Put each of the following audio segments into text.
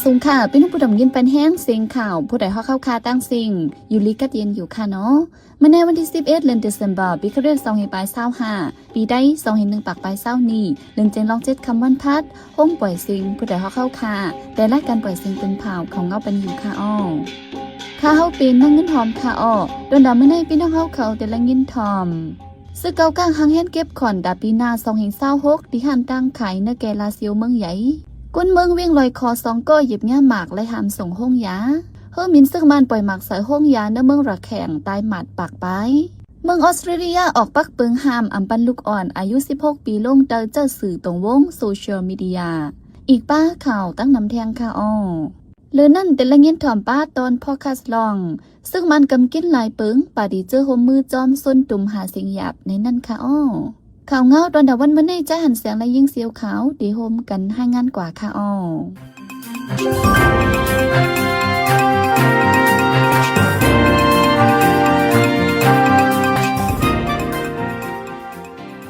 สูงค่ะเป็นผู้ดำยินเป็นแห้งเสียงข่าวผู้ใดเข้าคาตั้งสิ่งอยู่ลิกัดเย็นอยู่ค่ะเนาะเมื่อในวันที่11เดือนธันวาคมปีคริสต์2525ปีได้201ปากปลายเศร้านี้เดือนเจนลอง7คำวันพัดห้องปล่อยสิ่งผู้ใดเข้าคาแต่ละการปล่อยสิ่งเป็นเผาของเงาเป็นอยู่ค่ะอ้อข้าเฮาเป็นนั่งเงินทอมค่ะอ้อโดนดาเมื่อในพี่น้องเขาแต่ละเงินทอมซึ่งเก่ากลางหางเฮียนเก็บขอนดาปีหน้า2026ที่หันตั้งขายเนื้อแกลาซิลเมืองใหญ่ก้นเมืองเวียงลอยคอ2ก้อยหยิบง่าหมากและหามส่งห้องยาเฮือมินซึ่งมันปล่อยหมากใส่ห้องยาเนื้อเมืองระแข่งตายหมัดปากไปเมืองออสเตรเลียออกปักเปิงหามอำปันลูกอ่อนอายุ16ปีลงเตอเจ้าสื่อตรงวงโซเชียลมีเดียอีกป้าข่าวตั้งนำแทงค่ะอ้อเลือนั่นแต่ละเงี้ยถ่อมป้าตอนพอคัสลองซึ่งมันกำกินหลายเปิงป่าดีเจอโฮมมือจอมส้นตุ่มหาเสียงหยาบในนั่นค่ะอ้อข่าวเงาตอนดาวันเมื่อในจะหันเสียงและยิงเสียวขาวดีโฮมกันให้งานกว่าค่ะอ้อ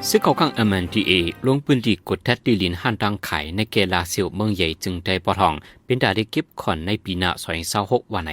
ซึ่งเขาข้าง MNDA ลงพื้นที่กดแทดดิลินหันดังไข่ในเกลาเซียวเมืองใหญ่จึงได้ปอทองเป็นดาได้เก็บขอนในปีหน้า2026วันไหน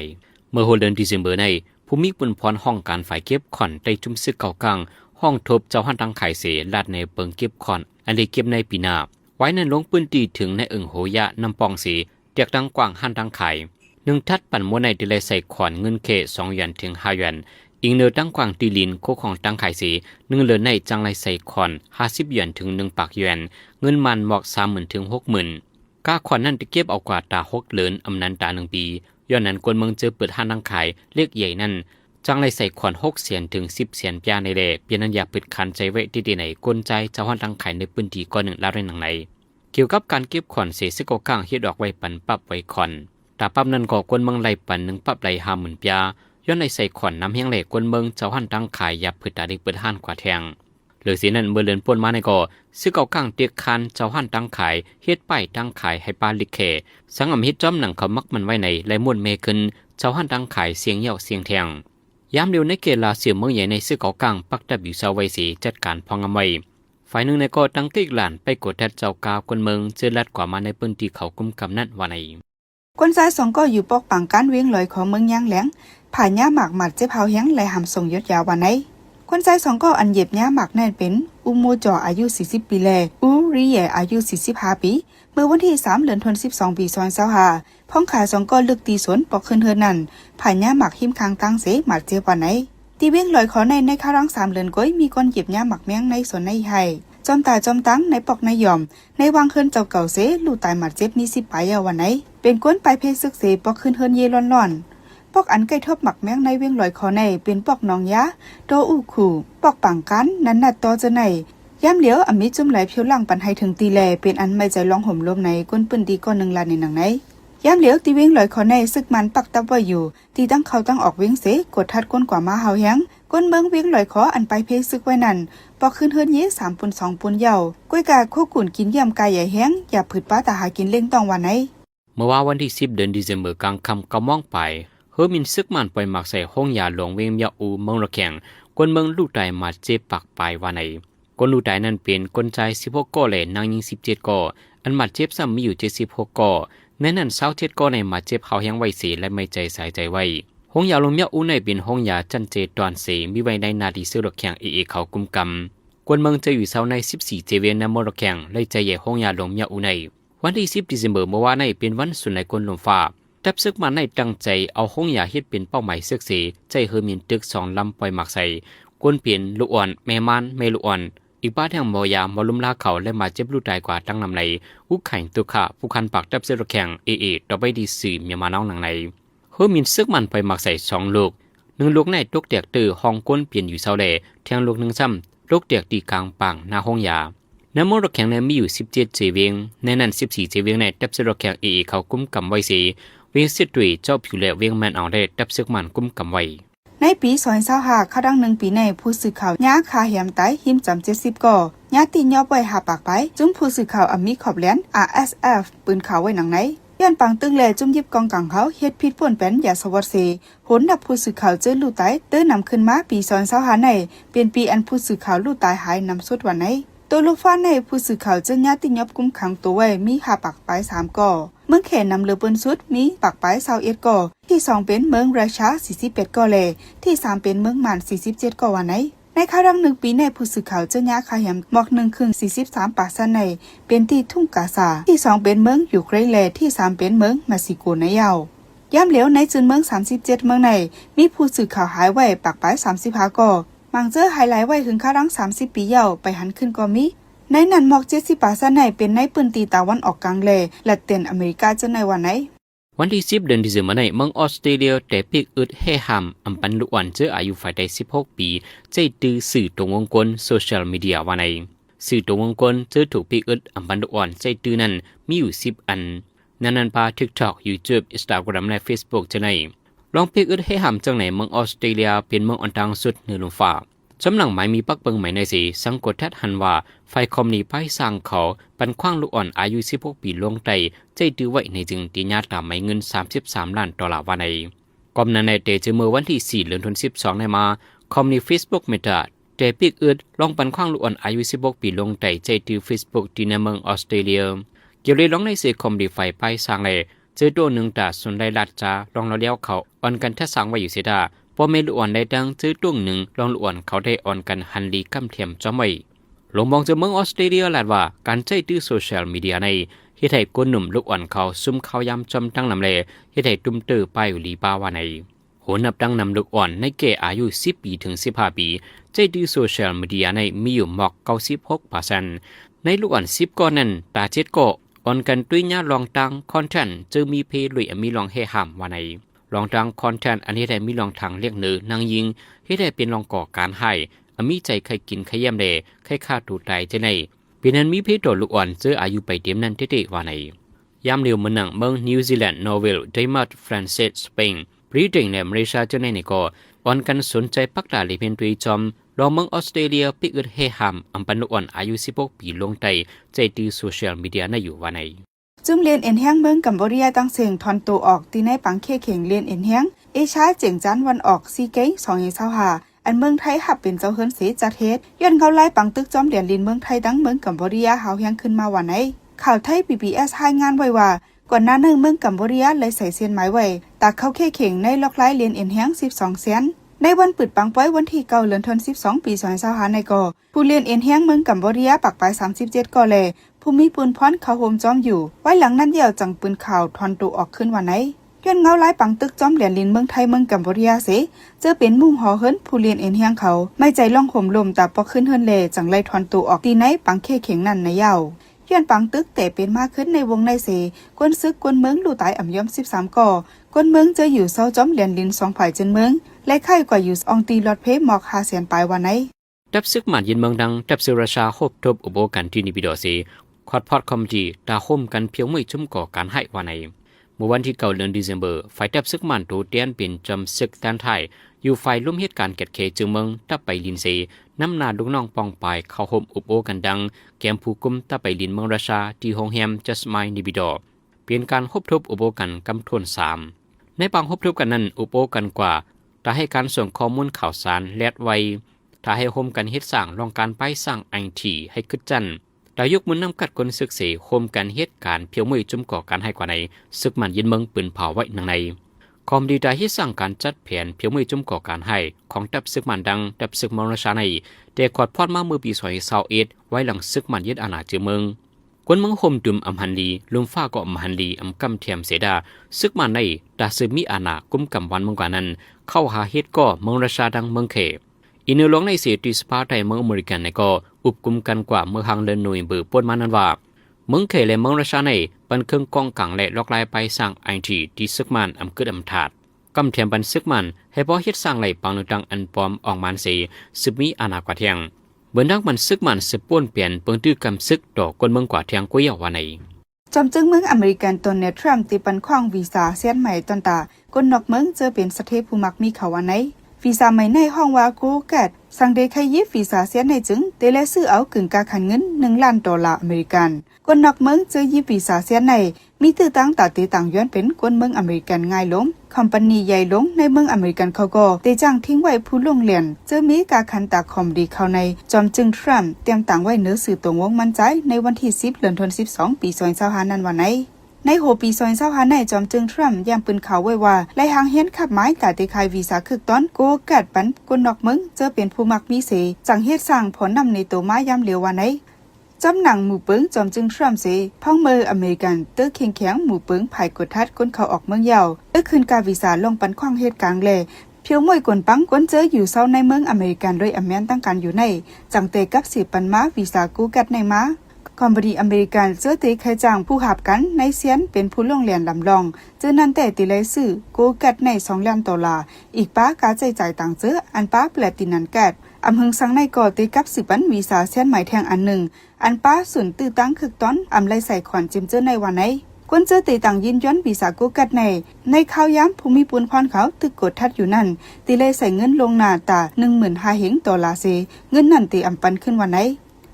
เมื่อเดือนธันวาคมในภูมิปุ่นพรห้องการฝ่ายเก็บขอนได้จุ่มซึกเก่ากลางห้องทบเจ้าหันดังไข่เสลาดในเปิงเก็บขอนอันได้เก็บในปีหน้าไว้ในลงพื้นที่ถึงในโหยะน้ำปองสีเตียกดังกว้างหันดังไข่1ทัดปั่นมัวในดิเลยใส่ขอนเงินเค2 หยวนถึง5 หยวนอีกเนื้อตั้งกวางตีลินโคของตั้งไข่สี1เหลือในจังไรใส่ขอน50 หยวนถึง1 ปากหยวนเงินมันหมอก 30,000 ถึง 60,000ก้าขอนนั่นจะเก็บเอากว่าตา6เหลือนอำนันตา1 ปีย้อนนั้นกวนเมืองเจอเปิดห้างดังขายเลขใหญ่นั่นจังไรใส่ขอน6 เสียนถึง10 เสียนปยาในเล่เปลี่ยนนันอยากปิดคันใจไว้ที่ไหนกลใจเจ้าหันดังขายในพื้นที่ก้อนหนึ่งแล้วในหนังไหนเกี่ยวกับการเก็บขอนเศษซึกก้างเฮ็ดออกไว้ปันปับไว้ขอนตาปับนั้นก็กวนเมืองไหลปัน1 ปับไหล50,000 ปยาย้อนในใส่ขอนน้ำเฮียงเหล็กกวนเมืองเจ้าหันดังขายยับผืดตาดิเปิดห้านกว่าแทงหรือสีนั้นเมื่อเลือนป่นมาในก่อซึกเก่ากลางเตียกคันเจ้าหันดังขายเฮ็ดป้ายดังขายให้ปลาลิเคสังอำเฮ็ดจ้อมหนังเขามักมันไว้ในและม้วนเมขึ้นเจ้าหันดังขายเสียงเหี่ยวเสียงแทงยามเดียวในเกลาเสียเมืองใหญ่ในซึกเก่ากลางปักดับอยู่เสาไว้สีจัดการพองอำไว้ฝ่ายหนึ่งในก่อตั้งกิ๊กหลานไปกดแทดเจ้ากาวกวนเมืองเจอลัดกว่ามาในพื้นที่เขากุมกำนั่นว่าในคนซ้าย2ก็อยู่ปอกปังการเวียงลอยของเมืองยางแหลงผ่านหญ้าหมากหมัดเจ็บเฮาแห้งไหลหำส่งยศยาววันไหนคนซ้าย2ก็อันเย็บหญ้าหมากแน่นเป็นอุโมจออายุ40 ปีแลอูริเยอายุ45 ปีเมื่อวันที่3เดือนธันวาคมปี2025พ้องขา2ก็ลึกตีสวนปอกขึ้นเฮือนนั่นผ่านหญ้าหมากหิมคางตั้งเสหมัดเจ็บวันไหนตีเวียงลอยขอในข้าวรัง3เดือนก้อยมีก้อนเย็บหญ้าหมากแมงในสวนในไห้จอมตาจอมตั้งในปอกในยอมในวางเฮือนเจ้าเก่าเสลู่ตายหมัดเจ็บนี้10 ปลายวันไหนเป็นก้นปลายเพศซึกเสปอกขึ้นเฮือนเยร้อนๆปอกอันใกล้ทบหมักแมงในเวียงลอยคอในเป็นปอกนองยะโตอูขู่ปอกปังกันนั้นนัดต่อจะในย่ำเหลียวอมิจุ่มไหลเพียวหลังปันให้ถึงตีแลเป็นอันไม่ใจร้องห่มลมในก้นปืนดีก้อน1 ล้านในหนังไหนย่ำเหลียวตีเวียงลอยคอในซึกมันปักตับไว้อยู่ตีตั้งเขาตั้งออกเวียงเสกดทัดก้นกว่ามาเฮาแฮงก้นเมืองเวียงลอยคออันไปเพซึกไว้นั่นปอกขึ้นเฮือนเย3 ปุ่น 2 ปุ่นเยาก้อยกาโคกุ่นกินเยี่ยมกายใหญ่แห้งอย่าผืดป้าตาหากินเล่งต้องวันไหนเมื่อวันที่10 เดือนธันวาคมกลางค่ำก็มองไปเฮอมินซึกมันปล่อยหมากใส่ห้องยาหลวงเวียงยาอูเมืองระแข่งกวนเมืองลูกไตมาเจ็บปากปลายว่าไหนกวนลูกไตนั้นเป็นกลใจ16 ก่อและนางยิง17 ก่ออันมาเจ็บซ้ำมีอยู่76 ก่อในนั้น27 ก่อในมาเจ็บเขาแห้งไว้สีและไม่ใจสายใจไว้ห้องยาหลวงยาอูในเป็นห้องยาจันเจตอนสีมีไว้ในนาดีซึกระแข่งเขากุมกำกวนเมืองจะอยู่เสาใน14 เจเวนในมรแข่งเลยใจใหญ่ห้องยาหลวงยาอูในวันที่10 ธันวาคมเมื่อวานในเป็นวันสุดในกวนลมฟ้าแต่ซึกมันในตั้งใจเอาห้องยาเฮ็ดเป็นเป้าหมายซึกเสใจเฮอมินตึก2 ลำปล่อยหมากใส่กวนเปลี่ยนลูกอ่อนแม่มันแม่ลูกอ่อนอีกบ้านแห่งมอยามาลุมลาเขาและมาเจ็บลูกตายกว่าตั้งลำไหลอุกไข่ตุกขะผู้คันปากดับเสือแข่งต่อไปดีสื่อเมียมาน้องหนังไหนเฮอมินซึกมันปล่อยหมากใส่2 ลูก1 ลูกในตกเตียกตื้อห้องก้นเปลี่ยนอยู่เสาแหล่แทงลูก1 ซ้ำตกเตียกตีกลางปังหน้าห้องยาน้ำมรแข่งในมีอยู่17 เจเวียงในนั้น14 เจเวียงในดับเสือแข่งเขากุมกำไว้สีเวียงสิตรีเจ้าผิวแหลเวียงแมนเอาได้ดับซึกมันกุมกำไว้ในปี2025ข้าดัง1 ปีในผู้สื่อข่าวย้าคาแหมไตหิมจำ70 ก่อย้าตีนย่อปล่อยหาปากไปจุ้มผู้สื่อข่าวอมีขอบแหลน RSF ปืนเขาไว้หนังไหนย้อนปังตึงแลจุ้มยิบกองกังเขาเฮ็ดพิษป่นเป็นยาสวัสดีผลดับผู้สื่อข่าวเจอลู่ไตเตื้อนำขึ้นมาปี2025ในเป็นปีอันผู้สื่อข่าวลู่ตายหายนำสุดวันไหนตัวลูกฟ้าในผู้สื่อข่าวเจอญาติยอบกุมขังตัวไว้มีหาปากไป3 ก่อ เมืองเขนนำเรือปืนสุดมีปักปลาย21ก่อที่2เป็นเมืองราชา48ก่อแลที่3เป็นเมืองหมาน47ก่อวันไหนในครั้ง1ปีในผู้สื่อข่าวเจ้าญาคาแฮมหมอก1ครึ่ง43ปากซันในเป็นที่ทุ่งกาซาที่2เป็นเมืองยูเครนแลที่3เป็นเมืองเม็กซิโกในยาวย่ำเหลียวในจุนเมือง37เมืองในมีผู้สื่อข่าวหายไว้ปักปลาย35ก่อมังเจอไฮไลท์ไว้ถึงครั้ง30ปียาวไปหันขึ้นก็มีในนั้นหมอก70ปากซันในเป็นในปืนตีตะวันออกกลางแลและเต็นอเมริกาจะในวันไหนวันที่10เดือนธันวาคมในเมืองออสเตรเลียแต่ปีกอึดเฮฮัมอำปันลุวันเจออายุฝ่ายได้16ปีใจตื้อสื่อตรงวงกลโซเชียลมีเดียวันไหนสื่อตรงวงกลเจอถูกปีกอึดอำปันลุวันใจตื้อนั้นมีอยู่10อันนั้นพา TikTok YouTube Instagram และ Facebook จะในลองปีกอึดเฮฮัมจังไหนเมืองออสเตรเลียเป็นเมืองอันดังสุดเหนือลมฟ้าจำหลังหมายมีปักเปิงหมายในสีสังกดแทดหันว่าไฟคอมนีไปสร้างเขาปันคว้างลูกอ่อนอายุ16ปีลงไตใจดื้อไว้ในจึงตีญาติตามหมายเงิน33ล้านดอลลาร์วันในกอมนั้นในเตจเมื่อวันที่4เดือนธันวาคม12ในมาคอมนี Facebook Meta เตปิกอึดลองปันคว้างลูกอ่อนอายุ16ปีลงไตใจดื้อ Facebook ที่ในเมืองออสเตรเลียเกี่ยวเลยลองในสีคอมนีไฟไปสร้างเลยเจอตัวหนึ่งแต่ส่วนได้ลัดจ้าลองเราเลี้ยวเขาอ่อนกันแท้สร้างไว้อยู่เสียดาพอเมลูอ่อนได้ดังซื้อตุ้งหนึ่งลองลูอ่อนเขาได้อ่อนกันฮันลีกำเทียมจอมไว้ลงมองจากเมืองออสเตรเลียลาดว่าการใช้ตื้อโซเชียลมีเดียในเฮ็ดให้คนหนุ่มลูกอ่อนเขาซุ่มเขายำจอมตั้งนำเลเฮ็ดให้ตุ้มเตอไปอยู่ลีปาวาในโหนับตั้งนำลูกอ่อนในเกอายุ10ปีถึง15ปีใช้ตื้อโซเชียลมีเดียในมีอยู่หมอก96%ในลูกอ่อน10ก้อนนั้นตา7ก็อ่อนกันด้วยญาลองตังคอนเทนต์จึงมีเพลุยมีลองเฮหามวาในลองทางคอนเทนต์อันนี้ได้มีลองทางเรียกเนือนางยิงให้ได้เป็นลองก่อการให้มีใจใครกินใครย่ำเดใครฆ่าตูตายจะในเป็นนั้นมีเพศตัวลูกอ่อนเจออายุไปเต็มนั้นเตะว่าในยามเร็วมันหนังเมืองนิวซีแลนด์นอร์เวลเดนมาร์กฝรั่งเศสสเปนบริเตนและอเมริกาจะในก็อ่อนกันสนใจปักตาเลยเป็นตัวจอมลองเมืองออสเตรเลียปิกอึดเฮฮัมอัมปันลูกอ่อนอายุ16ปีลงไตใจตื้อโซเชียลมีเดียในอยู่ว่าในจุ่มเรียนเอ็นแห้งเมืองกัมพูชาตั้งเสียงทอนตัวออกตีในปังเคเข่งเรียนเอ็นแห้งเอชาเจียงจันวันออกซีเก้2025อันเมืองไทยหับเป็นเจ้าเฮิรนเสจัดเฮ็ดย้อนเขาไล่ปังตึกจอมเหรียญลินเมืองไทยดังเมืองกัมพูชาหาวแห้งขึ้นมาวันไหนข่าวไทย PBS ให้งานไว้ว่าก่อนหน้านึงเมืองกัมพูชาเลยใส่เส้นไม้ไว้ตากเข้าเคเข่งในล็อกไล่เรียนเอ็นแห้ง12เซนในวันปิดปังป้อยวันที่9เดือนธันวาคม12ปี2025ในก่อผู้เรียนเอ็นแห้งเมืองกัมพูชาปักไป37ก่อแลผู้มีปืนพรเขาโฮมจอมอยู่ไว้หลังนั้นเดียวจังปืนข่าวทอนตัวออกขึ้นวันไหนย้อนเงาไล่ปังตึกจอมเหรียญลินเมืองไทยเมืองกัมพูชาเสเจอเป็นมุ่งหอเฮิรนผู้เรียนเอ็นเฮียงเขาไม่ใจล่องห่มลมแต่พอขึ้นเฮิรนเลจังไล่ทอนตัวออกตีไหนปังเคเข่งนั่นในยาวย้อนปังตึกแต่เป็นมากขึ้นในวงในเสกวนซึกกวนเมืองลู่ตายอ่ำย่อม13ก่อกวนเมืองเจออยู่เซาจอมเหรียญลิน2ฝ่ายจนเมืองและไข่กว่าอยู่อองตีลอดเพหมอก500,000ปลายวันไหนดับซึกหมันยินเมืองดังดับซึราชาฮบทบอุโบกันที่นิบิดอเสคอดพอดคอมจีดาห่มกันเพียงไม่จุ่มก่อการให้วันไหนเมื่อวันที่9เดือนธันวาคมไฟดับซึกมันโตเตียนเป็นจำซึกแทนไทยอยู่ไฟลุ่มเหตุการณ์เกิดเคจึงเมืองตับไปลินเซน้ำนาลูกน้องปองปายเข้าห่มอุโบกันดังแกมผู้กุมตับไปลินเมืองราชาที่โฮงแฮมจัสไมนิบิดอเปลี่ยนการฮบทบอุโบกันกำทวน3ในบางฮบทบกันนั้นอุโบกันกว่าถ้าให้การส่งข้อมูลข่าวสารแลดไวถ้าให้ห่มกันเฮ็ดสร้างลองการไปสร้างไอทีให้คึดจันดายกมือนำกัดคนศึกเสโคมกันเหตุการณ์เพียวมือจุ่มก่อการให้กว่าในศึกมันยินเมืองปืนเผาไว้นังในคอมดีได้ที่สร้างการจัดแผนเพียวมือจุ่มก่อการให้ของดับศึกมันดังดับศึกมรณะในแต่ขอดพอดมามือปี2021ไว้หลังศึกมันยึดอาณาจักรเมืองคนเมืองห่มดุมอำหันลีลุมฟ้าก็อำหันลีอำกำเทียมเสดาศึกมันในดาซึมีอาณากุมกำวันเมืองกว่านั้นเข้าหาเหตุก็มรณะดังเมืองเขอินเนอร์ลงในเสียติสปาไทยเมืองอเมริกันในก็อุบกุมกันกว่าเมื่อหางเดินหน่วยเบือปนมานั้นว่าเมืองเขและเมืองราชาในปันเครื่องกองกังและล็อกลายไปสร้างไอทีที่ซึกมันอำกึดอำถาดกำเทียมบันซึกมันให้พอเฮ็ดสร้างไหลปังนึงดังอันปอมออกมันเสียซึมีอาณากว่าเทียงเบื้องดังมันซึกมันสืบป้วนเปลี่ยนเปิงตื้อกำซึกต่อคนเมืองกว่าเทียงกุ้ยเอาวันไหนจำจึงเมืองอเมริกันตนเนทรัมตีปันข้องวีซ่าเสียนใหม่ตอนตาคนนอกเมืองเจอเป็นสเทผู้มักมีเขาวันไหนวีซ่าใหม่ในห้องว่าโกแกดสังเดใครยิบวีซ่าเสียในจึงเตเลซื้อเอากึ่งกาขันเงิน$1 ล้านอเมริกันคนนอกเมืองเจอยิบวีซ่าเสียในมีตื้อตั้งตาตีต่างย้อนเป็นคนเมืองอเมริกันง่ายล้มคอมพานีใหญ่ล้มในเมืองอเมริกันเขาก็ได้จ้างทิ้งไว้ผู้ลงเรียนเจอมีกาขันตาคอมดีเข้าในจอมจึงทรัมป์เตรียมต่างไว้เนื้อสื่อตรงวงมั่นใจในวันที่10เดือนธันวาคม12ปี2025นั้นวันไหน ในโหปีซอยเศร้าหาในจอมจึงทรัมป์ยังปืนเขาไว้ว่าไล่หางเฮียนขับไม้ตาติคายวีซ่าคึกต้นโกกัดปันกนนอกเมืองเจอเป็นผู้มักมีเสจังเฮ็ดสร้างผลนำในตัวไม้ยามเหลียววันไหนจำหนังหมู่เปิงจอมจึงทรัมป์เสพ่องมืออเมริกันเตอเคียงแข็งหมู่เปิงภายกดทัดก้นเขาออกเมืองยาวคืนกาวีซ่าลงปันขว้างเหตุกลางแลเพียวมวยกวนปังก้นเจออยู่เศร้าในเมืองอเมริกันโดยอเมริกันตั้งการอยู่ในจังเตกับสิปันม้าวีซ่ากูกัดในม้าคอมบดีอเมริกันเจอตีใครจ้างผู้หับกันในเซียนเป็นผู้ลงเรียนลำลองเจอนั่นแต่ตีเลยซื้อกูกัดใน$2,000,000อีกป้ากาใจจ่ายต่างเจออันป้าเปลตินันกัดอำเฮงสังในก่อตีกับสิปันวีซ่าเซียนหมายแทงอันหนึ่งอันป้าส่วนตื้อตั้งคึกต้นอำไลใส่ขอนจิมเจอในวันไหนกวนเจอตีต่างยินย้อนวีซ่ากูกัดในข้าวย้ำภูมิปูนพรเขาตึกกดทัดอยู่นั่นตีเลยใส่เงินลงหน้าตา$15,000เสเงินนั่นตีอำปันขึ้นวันไหน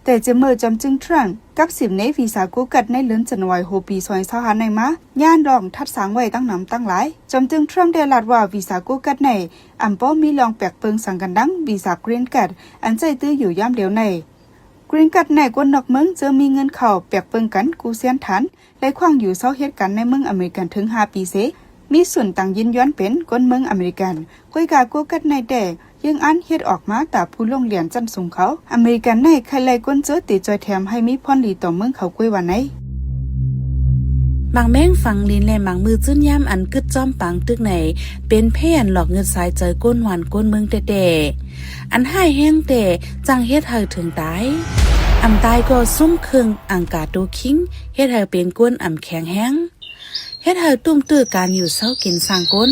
แต่จะเมื่อจำจึงทรัมป์กับ10ในวีซ่ากูกัดในเลือนจันวายโฮปีซอย25ในมาย่านรองทัดสางไว้ตั้งนำตั้งหลายจำจึงทรัมป์ได้ลาดว่าวีซ่ากูกัดในอำป้อมีลองแปลกเปิงสังกันดังวีซ่ากรีนกัดอันใจตื้ออยู่ย่ำเดียวในกรีนกัดในกวนนอกเมืองจะมีเงินเข้าแปลกเปิงกันกูเซียนฐานและขว้างอยู่เซาเหตุการณ์ในเมืองอเมริกันถึง5ปีเสมีส่วนต่างยินย้อนเป็นกวนเมืองอเมริกันก้อยกากูกัดในแต่ยังอันเฮ็ดออกมาตาผู้ลงเรียนจันสูงเขาอเมริกันในใครไล่ก้นเจอติจอยแถมให้มีพรลีต่อเมืองเขาก้อยวันไหนบางแม่งฟังลินและบางมือจื้นย่ำอันกึดจอมปังตึกไหนเป็นเพ่นหลอกเงินสายใจก้นหวานก้นเมืองแต่อันให้แห้งแต่จังเฮ็ดเฮาถึงตายอำตายก็ซุ่มเครื่องอังกาโตคิงเฮ็ดเฮาเป็นก้นอำแข็งแห้งเฮ็ดเฮาตุ้มตื้อการอยู่เศร้ากินสร้างก้น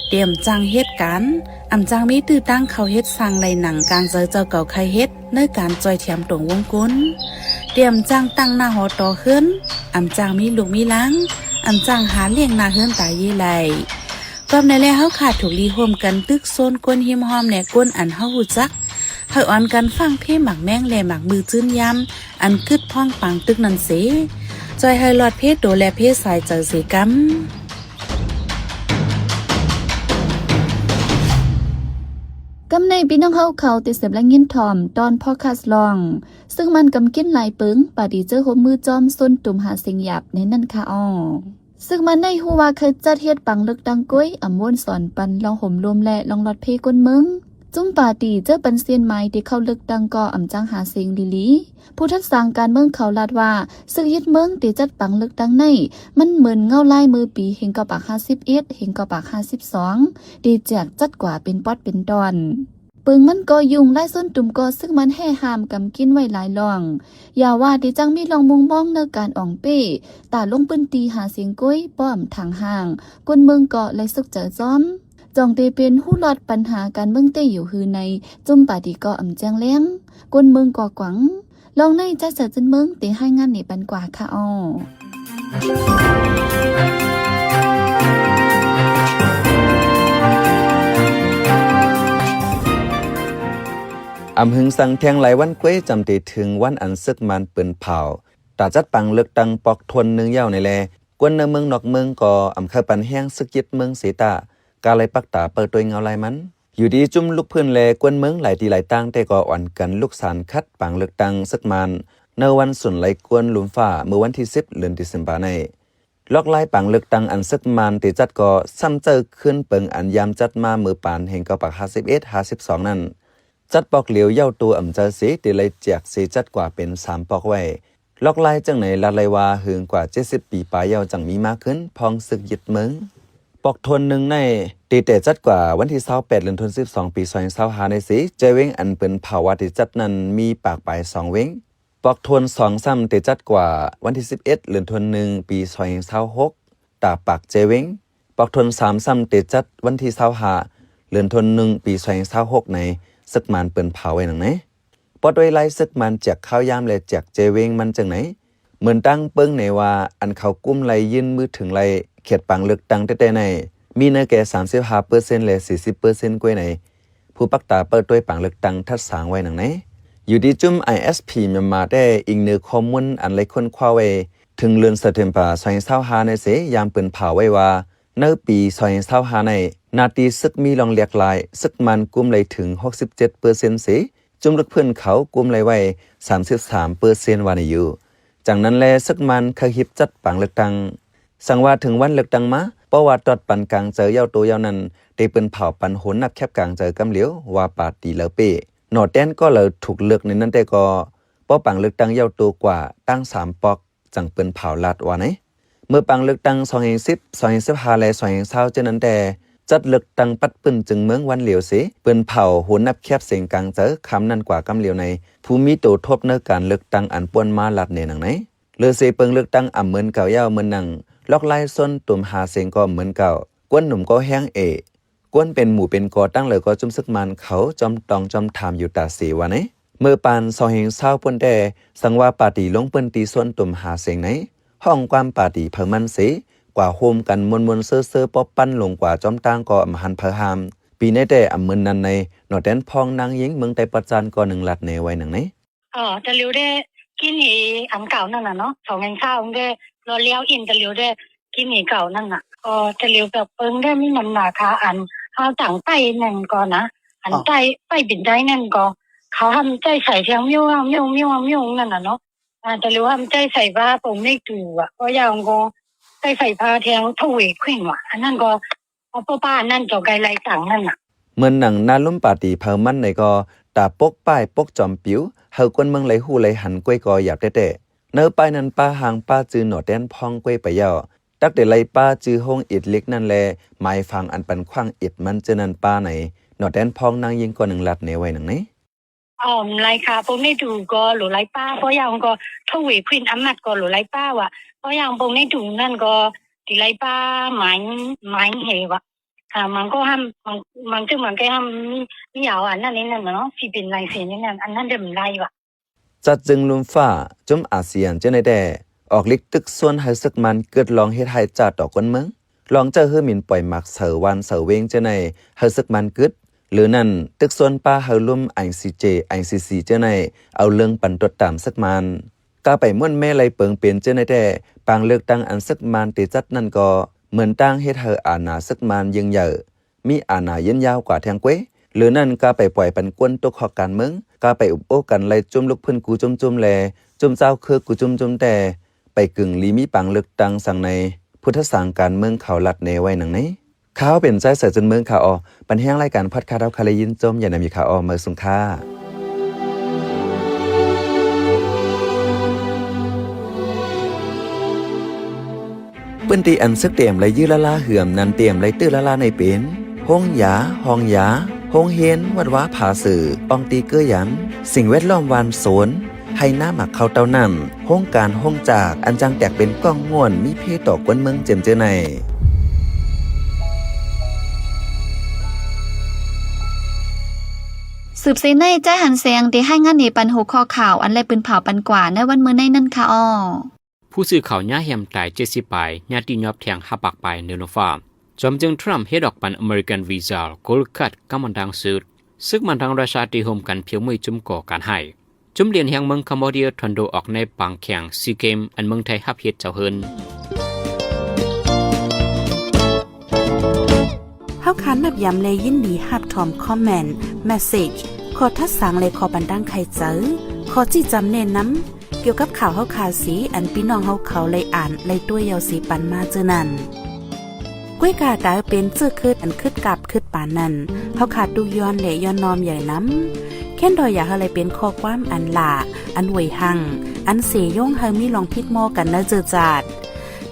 เตรียมจังเฮ็ดกันอำจังมีตื้อตั้งเขาเฮ็ดสร้างในหนังการเจ้าเก่าใครเฮ็ดในการจอยเทียมตรงวงก้นเตรียมจังตั้งหน้าหอต่อขึ้นอำจังมีลูกมีหลังอำจังหาเลี้ยงหน้าเฮือนตายยี่ไหลก็ในแลเฮาขาดถูกลีโฮมกันตึกโซนก้นหิมหอมแหน่ก้นอันเฮาฮู้จักเฮาอ่อนกันฟังเพลงหมักแมงแลหมักมือจื้นยำอันกึดพ่องปังตึกนั่นเสจอยให้หลอดเพศโตและเพศสายเจอเสกำกำในพี่น้องเขาติดเสพและยินทอมตอนพอคัสลองซึ่งมันกำกินหลายปึงปาดีเจอโฮมือจอมส้นตุ่มหาเสียงหยับในนั่นค่ะอ้อซึ่งมันในฮูว่าเคยจัดเฮ็ดปังเลิกดังก้อยอำวนสอนปันลองห่มรวมและลองลอดเพก้นเมืองจุ้มปาตีเจอปันเซียนไม้ที่เข้าเลิกดังก็อำจังหาเสียงลีผู้ทัดสร้างการเมืองเขาลาดว่าซึ่งยึดเมืองที่จัดปังเลิกดังในมันเหมือนเงาลายมือปีเฮงกอปาก51เฮงกอปาก52ดีแจกจัดกว่าเป็นป๊อดเป็นตอนปึงมันก็ยุงไล่ส้นตุ่มก็ซึ่งมันแห่หามกำกินไว้หลายลองอย่าว่าที่จังมีลองมุงบ้องเนการอ่องเป้ตาลงปืนตีหาเสียงก้อยป้อมทางห่างกวนเมืองเกาะเลยสุกเจอจ้อมจองเตเป็นหู้ลอดปัญหาการเมืองเตอยู่ฮือในจุ่มปาดีก็อำแจงเลี้ยงกวนเมืองก่อกวังลองในจะเจอจนเมืองเตให้งานนี่ปันกว่าค่ะอ้ออำหึงสังเทียงหลายวันก้วยจำติถึงวันอันซึกมันเปิ้นเผาตาจัดปังเลือกตังปอกทนนึงยาวในแลกวนในเมืองนอกเมืองก็อำเคยปันแห้งซึกยึดเมืองเสตากาเลยปักตาเปิดตัวเงาลายมันอยู่ดีจุ่มลูกเพื่อนแลกวนเมืองหลายทีหลายตั้งแต่ก็อ่อนกันลูกสารคัดปังเลือกตังซึกมันในวันสุนไหลกวนลุมฟ้าเมื่อวันที่10เดือนธันวาคมในลอกไล่ปังเลือกตังอันซึกมันติจัดก็ซ้ำเจอขึ้นเปิงอันยามจัดมามือปานแห่งก็ปัก51 52นั่นจัดปอกเหลียวเย้าตัวอำเจอสีติเลยแจกสีจัดกว่าเป็น3ปอกไว้ลอกไล่จังไหนลาไลวาหึงกว่า70ปีปลายเย้าจังมีมากขึ้นพองศึกยึดเมืองปอกทนหนึ่งในตีเตจัดกว่าวันที่28เดือนธันวาคมปี2025ในสีเจเว้งอันเป็นภาวะที่จัดนั้นมีปากปลาย2เว้งปอกทน2ซ้ำตีจัดกว่าวันที่11เดือนธันวาคมปี2026ตาปากเจเว้งปอกทน3ซ้ำตีจัดวันที่25เดือนธันวาคมปี2026ในซึกมันเปิ้นเผาไว้หนังไหนปอดไว้ไล่ซึกมันจากข้าวยามและจากเจเวงมันจังไหนเหมือนตั้งเปิ้งในว่าอันเขากุ้มไล่ยื่นมือถึงไล่เขียดปังเลือกตั้งแต่ในมีเนื้อแก่ 35% และ 40% กว่าในผู้ปักตาเปิดด้วยปังเลือกตั้งทัดสางไว้หนังไหนอยู่ดีจุ่ม ISP มาได้อิงเนื้อข้อมูลอันไล่ค้นคว้าไว้ถึงเรือนสะเทมป่า2025ในเสยามเปิ้นเผาไว้ว่าในปี2025ในนาทีซึกมีลองเรียกลายซึกมันกุมเลยถึง 67% สิจุ่มลึกเพื่อนเขากุมเลยไว้ 33% วันอยู่จากนั้นแลซึกมันเคยฮิบจัดปังเลือกตั้ง สังว่าถึงวันเลือกตั้งมาเพราะว่าตอดปันกลางเจอเย้าตัวยาวนั้นได้เป็นเผ่าปันโหนนับแคบกลางเจอกำเหลียวว่าปาตีเลอเป้หนอแต้นก็เลยถูกเลือกในนั้นแต่ก็ป้อปังเลือกตั้งเย้าตัวกว่าตั้ง3ปอกจังเป็นเผ่าลาดว่าไหนเมื่อปังเลือกตั้ง2010 2015และ2020เจนั้นแต่จัดเลือกตั้งปัดปื้นจึงเมืองวันเหลียวสิเปิ้นเผ่าโหนนับแคบเสียงกลางเจอคำนั้นกว่ากำเหลียวในภูมิโตทบเนื้อการเลือกตั้งอันป่วนมาลัดในหนังไหนเลือเสเปิงเลือกตั้งอ่ำเหมือนเก่าเย้าเหมือนหนังลอกไล่ส้นตุ่มหาเสียงก็เหมือนเก่ากวนหนุ่มก็แห้งกวนเป็นหมู่เป็นกอตั้งเลยก็จุ่มซึกมันเขาจอมตองจอมถามอยู่ตาสีว่าไหนเมื่อปานซอเฮงเศร้าป่นแต่สังว่าปาตีลงเปิ้นตีส้นตุ่มหาเสียงไหนห้องความปาตีเพิ่มันเสกว่าโฮมกันมวนๆเซ่อๆป๊อปปั้นลงกว่าจอมตั้งก็อำหันเพอหามปีในแต่อำมึนนันในหนอแดนพองนางยิงเมืองไต้ปัจจันก็1ลัดในไว้หนังไหนจะเลี้ยวได้กินเหอันเก่านั่นน่ะเนาะ2เช้าได้รอเลี้ยวอินจะเลี้ยวได้กินเหเก่านั่นน่ะจะเลี้ยวแบบเปิ้งได้มีน้ำหนักค่ะอันเขาต่างใต้นั่นก็นะอันใต้ไปบินได้นั่นก็เขาทำใจใส่เทียงมิ้วนั่นน่ะเนาะจะเลี้ยวทำใจใส่ว่าผมไม่ดูอ่ะเพราะอย่างก็ใจใส่ผ้าเทียงถวยขวิ่งว่ะอันนั้นก็ป้านั่นเจ้าไกลไรต่างนั่นน่ะเหมือนหนังนาลุ่มปาตีเพิ่มันในก็ตาปกป้ายปกจอมปิ้วเฮากวนเมืองไหลหูไหลหันก้วยกอหยาบแต่เนื้อป้ายนั้นป้าหางป้าจือหนอแดนพองก้วยไปย่อตักแต่ไหลป้าจือห้องอิดเล็กนั่นแลหมายฟังอันปันขว้างอิดมันเจอนันป้าไหนหนอแดนพองนางยิงก็1ลัดในไว้หนังนี้ไรค่ะพวกนี้ดูก็หรือไรป้าเพราะอย่างก็ถวยขวิ่งอำนาจก็หรือไรป้าว่ะเพราะอย่างพวกนี้ดูนั่นก็ติไรป้าหมายเหวะมันก็ห้ามมันจึงมันก็ห้ามมียาวอันนั้นนี่นั่นเนาะที่เป็นลายเส้นนี่นั่นอันนั้นเดิมไรวะจัดจึงลุมฟ้าจมอาเซียนเจ้าในแด่ออกลิกตึกส่วนให้ซึกมันเกิดลองเฮ็ดให้จัดต่อคนเมืองลองเจอเฮือหมินปล่อยหมักเสวันเสเวงเจ้าในให้ซึกมันกึดหรือนั่นตึกส่วนป้าเฮาลุ่ม ICJ ICC เจ้าในเอาเรื่องปันตดตามซึกมันกาไปม่วนแม่ไหลเปิงเป็นเจ้าในแด่ปางเลือกตั้งอันซึกมันติจัดนั่นก็เหมือนตั้งเฮ็ดให้อาณาซึกมันยิงใหญ่มีอาณายืนยาวกว่าแทงเก้หรือนั่นก็ไปปล่อยปันกวนตกหอกการเมืองก็ไปอุบโอ้กันไล่จุ่มลูกพื้นกูจุ่มแลจุ่มเจ้าคือกูจุ่มแต่ไปกึ่งลีมีปังเลือกตั้งสั่งในพุทธสังการเมืองเขาลัดในไว้หนังนี้ข่าวเป็นใจเสือจนเมืองข่าวปันแห้งรายการพอดคาสต์เอาคาเลยยินจมอย่านำอยู่ข่าวเมื่อสุงค่าเปิ้นตีอันซึกเตรียมไหลยื้อละลาเหื่อมนันเตรียมไหลตื้อละลาในเป็นห้องหยาห้องหยาห้องเฮียนวัดว้าผาสื่ออองตีเกื้อหยันสิ่งแวดล้อมวานโสนให้น้าหมักเข้าเต้านำห้องการห้องจากอันจังแตกเป็นก้องง่วนมีเพต่อกวนเมืองเจมเจอในสืบเสในใจหันแสงที่ให้งานในปันหัวข้อข่าวอันไรปืนเผาปันกว่าในวันมื้อในนั่นค่ะผู้สื่อข่าวย่าแฮมตาย70ปลายญาติยอบแทง5ปากปลายเนโนฟาจอมจึงทรัมป์เฮ็ดออกปันอเมริกันวีซ่าโกลคัดกำมันดังสืดซึ่งมันทางราชาติโฮมกันเพียวมือจุ่มก่อการให้จุ่มเรียนแห่งเมืองคัมโบเดียทอนโดออกในปังแข่งซีเกมอันเมืองไทยฮับเฮ็ดเจ้าเฮินเฮาคันนับย้ำเลยยินดีฮับทอมคอมเมนต์เมสเสจขอทัดสังเลยขอบันดังใครเจอขอจี้จำเน้นน้ำเกี่ยวกับข่าวเฮาคาสีอันพี่น้องเฮาเขาเลยอ่านเลยตัวยาวสีปันมาเจอนั่นก้วยกาดาเป็นเจื้อคืดอันคืดกับคืดป่านนั้นเฮาขาดดูย้อนและย้อนนอมใหญ่น้ำแค่นดอยอยากอะไรเป็นข้อความอันหลาอันหวยหังอันเสย่งเฮามีลองพิดหม้อกันเนเจอจาด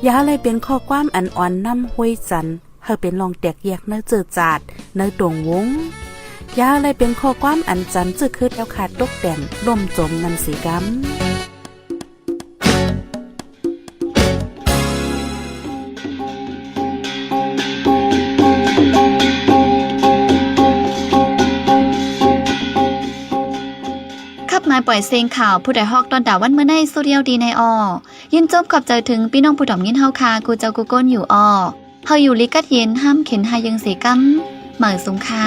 อยากอะไรเป็นข้อความอันอ่อนน้ำห้วยจันเฮาเป็นลองแตกแยกเนเจอจาดเนตรงวงอยากอะไรเป็นข้อความอันจันจื้อคืดแล้วขาดตกแต่นล่มจมงันสีกำปล่อยเสียงข่าวผู้ใดฮอกตอนดาวันเมื่อในโซเดียลดีในยินจบขอบใจถึงพี่น้องผู้ดอมยินเฮาคากูเจ้ากูก้นอยู่เฮาอยู่ลิกัดเย็นห้ามเข็นหายังเสกัมเหมือสุงค่า